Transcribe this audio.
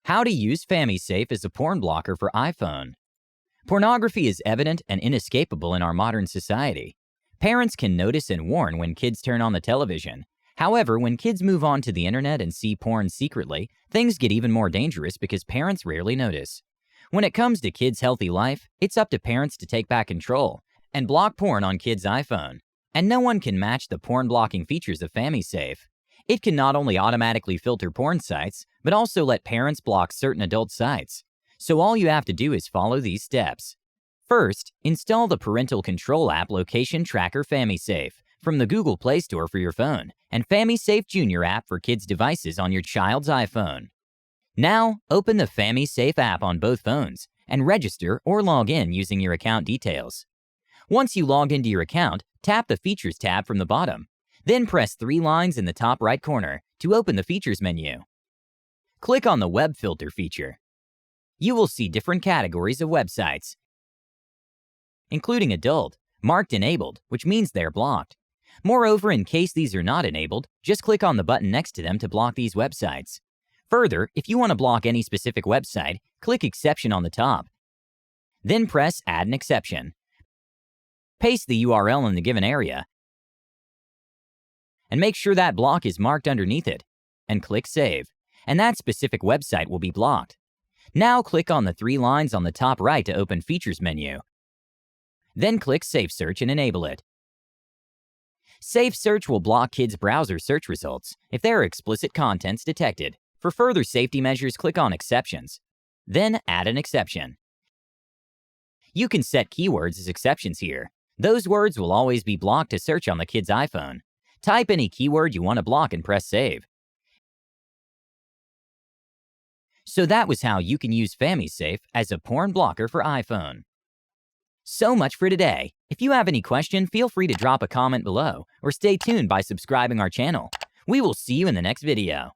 How to use FamiSafe as a porn blocker for iPhone. Pornography is evident and inescapable in our modern society. Parents can notice and warn when kids turn on the television. However, when kids move on to the internet and see porn secretly, things get even more dangerous because parents rarely notice. When it comes to kids' healthy life, it's up to parents to take back control and block porn on kids' iPhone. And no one can match the porn blocking features of FamiSafe. It can not only automatically filter porn sites, but also let parents block certain adult sites. So all you have to do is follow these steps. First, install the Parental Control app Location Tracker FamiSafe from the Google Play Store for your phone and FamiSafe Junior app for kids' devices on your child's iPhone. Now, open the FamiSafe app on both phones and register or log in using your account details. Once you log into your account, tap the Features tab from the bottom. Then press 3 lines in the top right corner to open the Features menu. Click on the Web Filter feature. You will see different categories of websites, including adult, marked enabled, which means they're blocked. Moreover, in case these are not enabled, just click on the button next to them to block these websites. Further, if you want to block any specific website, click Exception on the top. Then press Add an Exception. Paste the URL in the given area and make sure that block is marked underneath it, and click Save, and that specific website will be blocked. Now click on the 3 lines on the top right to open Features menu. Then click Safe Search and enable it. Safe Search will block kids' browser search results if there are explicit contents detected. For further safety measures, click on Exceptions. Then add an exception. You can set keywords as exceptions here. Those words will always be blocked to search on the kid's iPhone. Type any keyword you want to block and press Save. So that was how you can use FamiSafe as a porn blocker for iPhone. So much for today. If you have any question, feel free to drop a comment below or stay tuned by subscribing our channel. We will see you in the next video.